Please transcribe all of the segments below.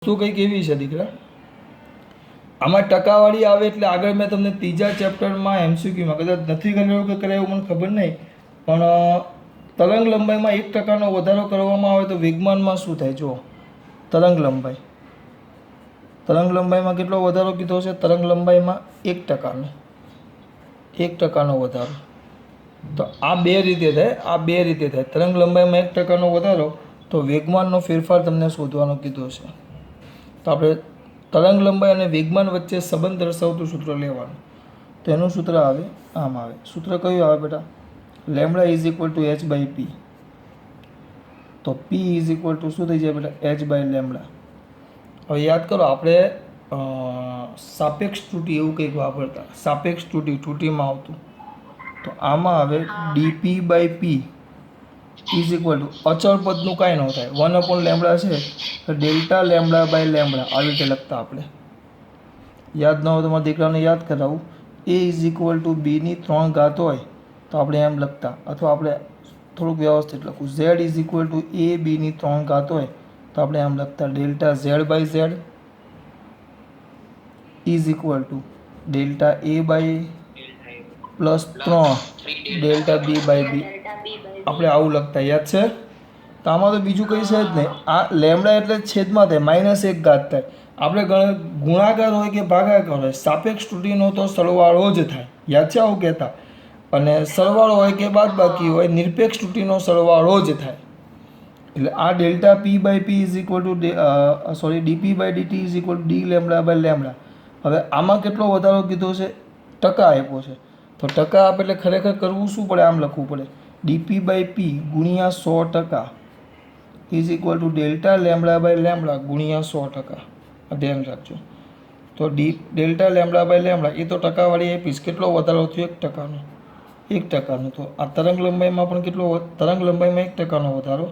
વસ્તુ કંઈક એવી છે દીકરા, આમાં ટકાવાળી આવે એટલે આગળ મેં તમને ત્રીજા ચેપ્ટરમાં એમસીક્યુમાં કદાચ નથી કરેલું કે કરાયું મને ખબર નહીં, પણ તરંગ લંબાઈમાં 1% વધારો કરવામાં આવે તો વેગમાનમાં શું થાય? જુઓ, તરંગ લંબાઈમાં કેટલો વધારો કીધો છે? તરંગ લંબાઈમાં 1%, 1%નો વધારો. તો આ બે રીતે થાય, તરંગ લંબાઈમાં 1%નો વધારો તો વેગમાનનો ફેરફાર તમને શોધવાનો કીધો છે. તો આપણે તરંગ લંબાઈ અને વેગમાન વચ્ચે સંબંધ દર્શાવતું સૂત્ર લેવાનું. તો એનું સૂત્ર આવે આમ આવે. સૂત્ર કયું આવે બેટા? Lambda is equal to H by P. તો પી ઇઝ ઇક્વલ ટુ શું થઈ જાય બેટા? H by lambda. હવે યાદ કરો, આપણે સાપેક્ષ ત્રુટિ એવું કંઈક વાપરતા. સાપેક્ષ ત્રુટિમાં આવતું. તો આમાં આવે DP by P is equal to અચળ પદનું કાંઈ ન થાય, 1/લેમડા છે તો ડેલ્ટા લેમડા બાય લેમડા આવી રીતે લખતા. આપણે યાદ ન હોય તો મારા દીકરાને યાદ કરાવું. એ ઇઝ ઇક્વલ ટુ બીની 3 ઘાત હોય તો આપણે એમ લખતા, અથવા આપણે થોડુંક વ્યવસ્થિત લખવું. Z is equal to A બીની 3 ઘાત હોય તો આપણે એમ લખતા delta Z by Z is equal to delta A by plus 3 delta B by B. આપણે આવું લખતા, યાદ છે? તો આમાં તો બીજું કંઈ છે જ નહીં. આ લેમડા એટલે છેદમાં થાય, -1 ઘાત થાય. આપણે ગુણાકાર હોય કે ભાગાકાર હોય, સાપેક્ષ ત્રુટિનો તો સરવાળો જ થાય. યાદ છે આવું કહેતા? અને સરવાળો હોય કે બાદબાકી હોય, નિરપેક્ષ ત્રુટિનો સરવાળો જ થાય. એટલે આ delta P by P is equal to DP by DT is equal to D lambda by lambda. હવે આમાં કેટલો વધારો કીધો છે? ટકા આપ્યો છે. તો ટકા આપે એટલે ખરેખર કરવું શું પડે? આમ લખવું પડે ડીપી બાય પી ગુણ્યા 100% is equal to delta lambda by lambda ગુણ્યા 100%. આ ધ્યાન રાખજો. તો ડેલ્ટા લેમડા બાય લેમડા એ તો ટકાવાળી આપીશ. કેટલો વધારો થયો? 1%નો. 1%નો. તો આ તરંગ લંબાઈમાં પણ કેટલો? તરંગ લંબાઈમાં 1%નો વધારો,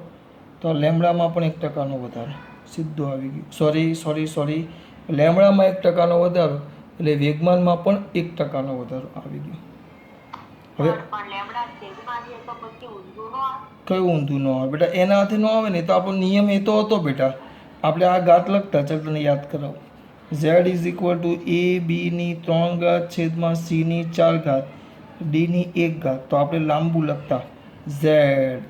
તો લેમડામાં પણ 1%નો વધારો સીધો આવી ગયો. સોરી, લેમડામાં 1%નો વધારો એટલે વેગમાનમાં પણ 1%નો વધારો આવી ગયો. હવે કયું ઊંધું ન આવે બેટા? એનાથી ન આવે ને. તો આપણો નિયમ એ તો હતો બેટા, આપણે આ ઘાત લખતા. ચાલ તને યાદ કરાવું. Z is equal to A બીની 3 ઘાત છેદમાં સીની 4 ઘાત ડીની 1 ઘાત. તો આપણે લાંબુ લખતા ઝેડ,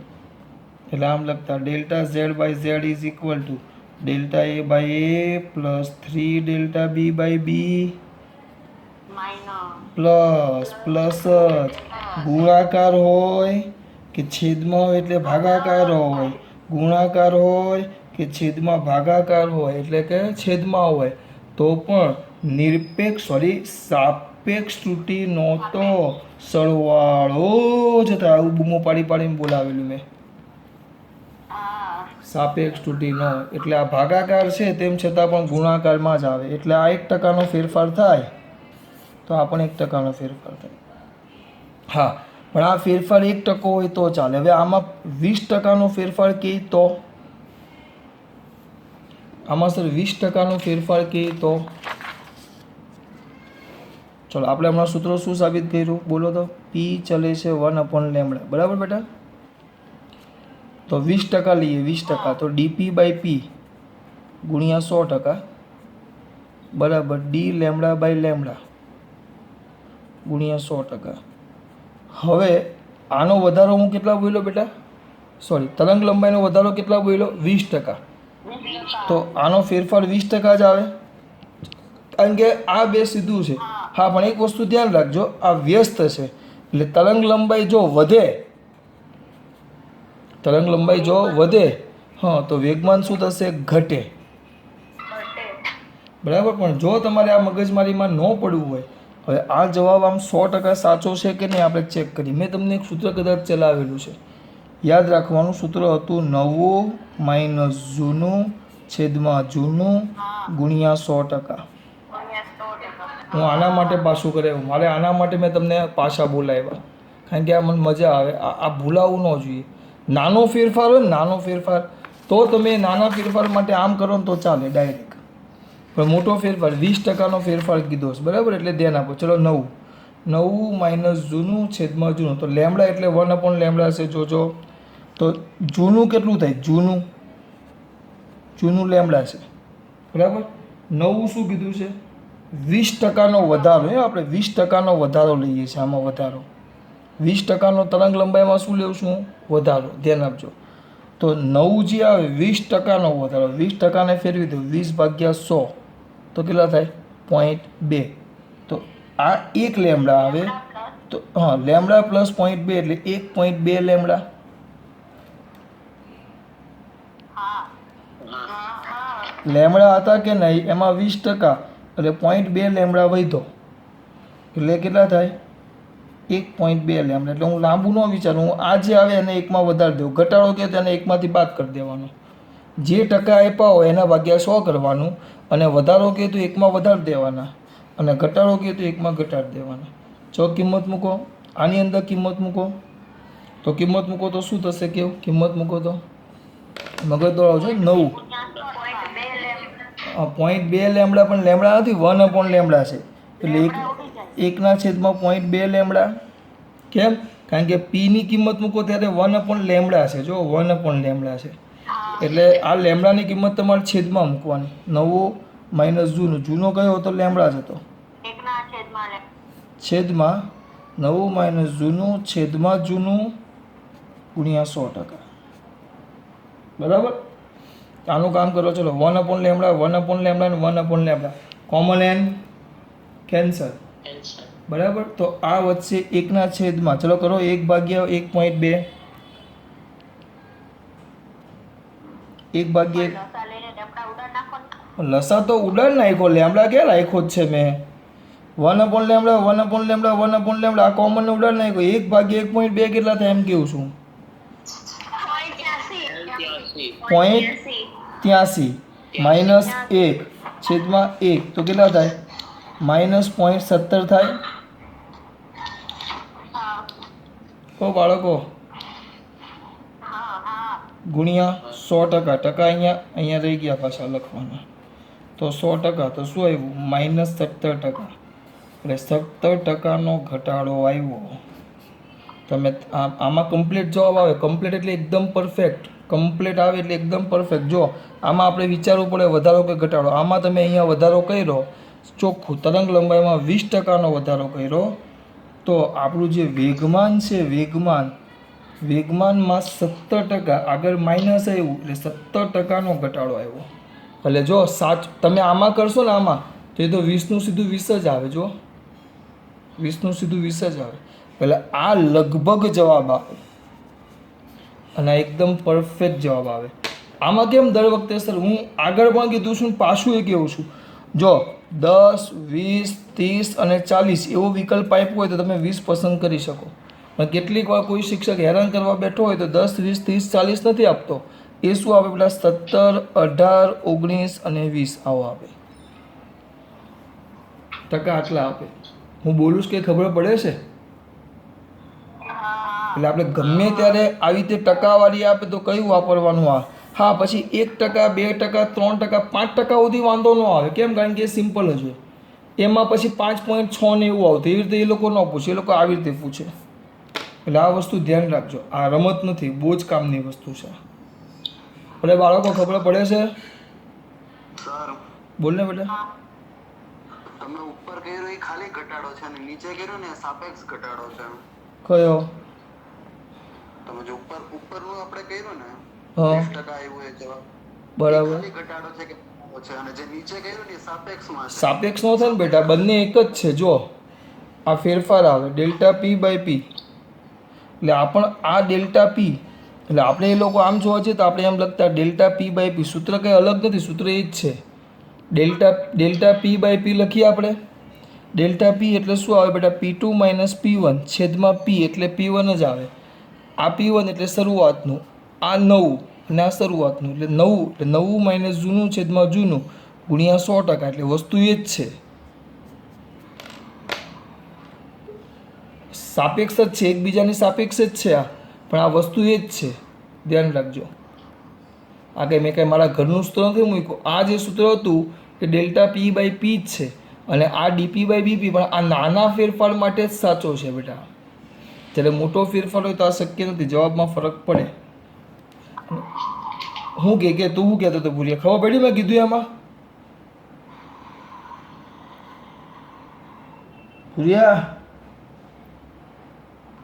એટલે આમ લખતા delta Z by Z is equal to delta A by A plus 3 delta B by B plus ગુણાકાર હોય કે છેદમાં હોય એટલે ભાગાકાર હોય, ગુણાકાર હોય કે છેદમાં ભાગાકાર હોય એટલે કે છેદમાં હોય તો પણ સાપેક્ષ ત્રુટિનો તો સરવાળો જ થાય. આવું બૂમો પાડીને બોલાવેલું મેં. સાપેક્ષ ત્રુટિનો એટલે આ ભાગાકાર છે તેમ છતાં પણ ગુણાકારમાં જ આવે. એટલે આ 1%નો ફેરફાર થાય તો આ પણ 1%નો ફેરફાર થાય. હા, પણ આ ફેરફાર 1% હોય તો ચાલે. હવે આમાં 20%નો ફેરફાર કહે તો, આમાં સર 20%નો ફેરફાર કહે તો, ચલો આપણે હમણાં સૂત્રો શું સાબિત કર્યું? બોલો તો. પી ચલે છે 1/લેમડા. બરાબર બેટા? તો 20% લઈએ. 20% તો ડીપી બાય પી ગુણ્યા 100% બરાબર ડી લેમડા બાય લેમડા ગુણ્યા 100%. હવે આનો વધારો હું કેટલા બોલ્યો બેટા? તરંગ લંબાઈનો વધારો કેટલા બોલ્યો? 20%. તો આનો ફેરફાર 20% જ આવે, કારણ કે આ બે સીધું છે. હા, પણ એક વસ્તુ ધ્યાન રાખજો, આ વ્યસ્ત છે એટલે તરંગ લંબાઈ જો વધે, હા, તો વેગમાન શું થશે? ઘટે. બરાબર. પણ જો તમારે આ મગજમારીમાં ન પડવું હોય, હવે આ જવાબ આમ 100% સાચો છે કે નહીં આપણે ચેક કરીએ. મેં તમને એક સૂત્ર કદાચ ચલાવેલું છે, યાદ રાખવાનું. સૂત્ર હતું નવું માઇનસ જૂનું છેદમાં જૂનું ગુણ્યા 100%. હું આના માટે પાછું કરાવ્યું. મારે આના માટે મેં તમને પાછા બોલાવ્યા, કારણ કે આ મને મજા આવે. આ ભૂલાવવું ન જોઈએ. નાનો ફેરફાર હોય ને, નાનો ફેરફાર, તો તમે નાના ફેરફાર માટે આમ કરો ને તો ચાલે ડાયરેક્ટ. પણ મોટો ફેરફાર 20%નો ફેરફાર કીધો છે. બરાબર? એટલે ધ્યાન આપો. ચલો, નવું માઇનસ જૂનું છેદમાં જૂનું. તો લેમડા એટલે 1/લેમડા છે. જોજો તો જૂનું કેટલું થાય? જૂનું લેમડા છે બરાબર. નવું શું કીધું છે? 20% વધારો. આપણે 20% વધારો લઈએ છીએ આમાં. વધારો 20% તરંગ લંબાઈમાં શું લેવું છું? વધારો. ધ્યાન આપજો. તો નવું જે આવે 20%નો વધારો, 20%ને ફેરવી દો 20/100 તો કેટલા થાય? 0.2. તો આ 1 લેમડા આવે. તો હા, લેમડા પ્લસ 0.2 એટલે 1.2 લેમડા. લેમડા હતા કે નહીં એમાં 20% એટલે 0.2 લેમડા વધ્યો એટલે કેટલા થાય? 1.2 લેમડા. એટલે હું લાંબુ ન વિચારું, હું આ જે આવે એને 1માં વધારી દઉં. ઘટાડો કે તેને 1માંથી બાદ કરી દેવાનો. જે ટકા આપ્યા હોય એના ભાગ્યા 100 કરવાનું, અને વધારો કે તો 1માં વધારી દેવાના, અને ઘટાડો કે તો 1માં ઘટાડી દેવાના. જો કિંમત મૂકો, આની અંદર કિંમત મૂકો, તો કિંમત મૂકો તો શું થશે? કેવું કિંમત મૂકો તો મગજ દોડાવજો. 9 0.2 લેમડા, પણ લેમડા નથી, 1 લેમડા છે. એટલે 1/0.2 લેમડા. કેમ? કારણ કે પીની કિંમત મૂકો ત્યારે 1 લેમડા છે. જો 1 લેમડા છે એટલે આ લેમડાની કિંમત તમારે છેદમાં મૂકવાની. નવો માઇનસ જૂનો. જૂનો કયો હતો? લેમડા જ હતો. છેદમાં નવું માઇનસ જૂનું છેદમાં જૂનું ગુણ્યા 100%. બરાબર. આનું કામ કરો. ચલો 1 લેમડા, 1 લેમડા ને 1 લેમડા. Common N cancel. બરાબર. તો આ વચ્ચે 1/. ચલો કરો 1/1.2. 1/1. લસા તો ઉડાડ નાખ્યો, લેમડા ક્યાં રાખ્યો જ છે મેં? 1 લેમડા, 1 લેમડા, 1 લેમડા, આ કોમન ને ઉડાડ નાખ્યો. 1/1.2 કેટલા થાય એમ કેવું છું? 0.83 માઇનસ 1/1 તો કેટલા થાય? -0.17 થાય. ઓ બાળકો, ગુણ્યા 100%. ટકા અહીંયા રહી ગયા પાછા લખવાના. તો 100%. તો શું આવ્યું? -17%. એટલે 17%નો ઘટાડો આવ્યો. તમે આમાં કમ્પ્લીટ જવાબ આવે. કમ્પ્લીટ એટલે એકદમ પરફેક્ટ. કમ્પ્લીટ આવે એટલે એકદમ પરફેક્ટ. જો આમાં આપણે વિચારવું પડે વધારો કે ઘટાડો. આમાં તમે અહીંયા વધારો કર્યો ચોખ્ખું, તરંગ લંબાઈમાં 20%નો વધારો કર્યો, તો આપણું જે વેગમાન છે, વેગમાનમાં 17%, આગળ માઇનસ આવ્યું એટલે 17%નો ઘટાડો આવ્યો. એટલે જો તમે આમાં કરશો ને, આમાં તો એ તો 20નું સીધું 20 જ આવે. જો 20નું સીધું 20 જ આવે. એટલે આ લગભગ જવાબ આવે અને એકદમ પરફેક્ટ જવાબ આવે. આમાં કેમ દર વખતે સર હું આગળ પણ કીધું છું, પાછું એ કહું છું, જો 10, 20, 30 અને 40 એવો વિકલ્પ આપ્યો હોય તો તમે 20 પસંદ કરી શકો. પણ કેટલીક વાર કોઈ શિક્ષક હેરાન કરવા બેઠો હોય તો 10, 20, 30, 40 નથી આપતો. એ શું આપે? પેલા 17, 18, 19 અને 20 આવો આપે. ટકા આટલા આપે. હું બોલું છું કે ખબર પડે છે? એટલે આપણે ગમે ત્યારે આવી રીતે ટકાવારી આપે તો કયું વાપરવાનું? હા, પછી 1%, 2%, 3%, 5% સુધી વાંધો ન આવે. કેમ? કારણ કે એ સિમ્પલ જ હોય. એમાં પછી 5.6 ને એવું આવતું. એવી રીતે એ લોકો ન પૂછે, એ લોકો આવી રીતે પૂછે. એટલે આ વસ્તુ ધ્યાન રાખજો. આ રમત નથી, બહુ જ કામની વસ્તુ છે. એટલે બાળકો ખબર પડે છે? બોલ ને બેટા. તમે ઉપર કર્યો એ ખાલી ઘટાડો છે અને નીચે કર્યો ને સાપેક્ષ ઘટાડો છે. કયો? તમે જો ઉપરનું આપણે કર્યું ને 20% આવ્યું એ જવાબ, બરાબર. ખાલી ઘટાડો છે કે છે, અને જે નીચે કર્યું ને સાપેક્ષમાં છે. સાપેક્ષ નો થાય ને બેટા, બંને એક જ છે. જો આ ફેરફાર આવે ΔP/P. એટલે આ ΔP, એટલે આપણે એ લોકો આમ જોવા જઈએ તો આપણે એમ લખતા ΔP/P. સૂત્ર કંઈ અલગ નથી, સૂત્ર એ જ છે. ΔP/P લખીએ આપણે. ΔP એટલે શું આવે બેટા? P2 - P1 છેદમાં P એટલે P1 જ આવે. આ P1 એટલે શરૂઆતનું, આ નવું અને આ શરૂઆતનું એટલે નવું માઇનસ જૂનું છેદમાં જૂનું ગુણ્યા 100%. એટલે વસ્તુ એ જ છે, સાપેક્ષ જ છે, એકબીજાની સાપેક્ષ જ છે. પણ આ વસ્તુ એ જ છે. ધ્યાન રાખજો. આ કંઈ મેં કંઈ મારા ઘરનું સૂત્ર નથી મૂક્યું. આ જે સૂત્ર હતું એ ΔP/P જ છે, અને આ dP/dP પણ આ નાના ફેરફાર માટે જ સાચો છે બેટા. જ્યારે મોટો ફેરફાર હોય તો આ શક્ય નથી, જવાબમાં ફરક પડે. હું કે તું શું કહેતો હતો ભૂલ્યા? ખબર પડી મેં કીધું એમાં? રિયા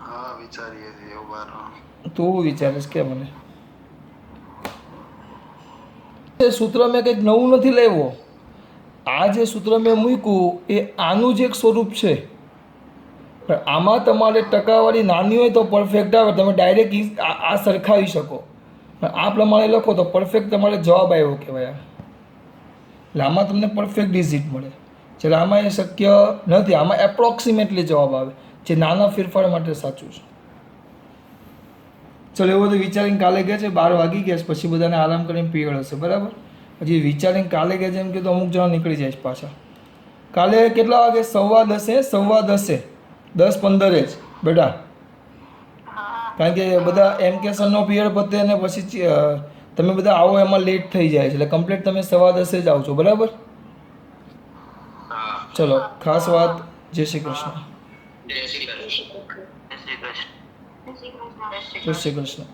હા વિચારીએ છીએ એવું બાર તું વિચારીશ કે મને એ સૂત્ર મેં કંઈક નવું નથી લાવ્યો. આ જે સૂત્ર મેં મૂક્યું એ આનું જ એક સ્વરૂપ છે. પણ આમાં તમારે ટકાવારી નાની હોય તો પરફેક્ટ આવે, તમે ડાયરેક્ટ આ સરખાવી શકો. પણ આ પ્રમાણે લખો તો પરફેક્ટ તમારે જવાબ આવ્યો કહેવાય. એટલે આમાં તમને પરફેક્ટ ડિઝિટ મળે. જ્યારે આમાં એ શક્ય નથી, આમાં એપ્રોક્સિમેટલી જવાબ આવે, જે નાના ફેરફાર માટે સાચું છે. ચલો એવું બધું વિચારીને કાલે ગયા છે, 12 વાગી ગયા છે, પછી બધાને આરામ કરીને પીરિયડ હશે, બરાબર. હજી વિચારીને કાલે ગયા છે એમ કે તો અમુક જણા નીકળી જાય છે પાછા. કાલે કેટલા વાગે? 10:15 10:15 જ બેટા, કારણ કે બધા એમકેશનનો પીરિયડ પતે ને પછી તમે બધા આવો એમાં લેટ થઈ જાય છે, એટલે કમ્પ્લીટ તમે 10:15 જ આવજો, બરાબર. ચલો ખાસ વાત, જય શ્રી કૃષ્ણ. જય શ્રી કૃષ્ણ. જય શ્રી કૃષ્ણ.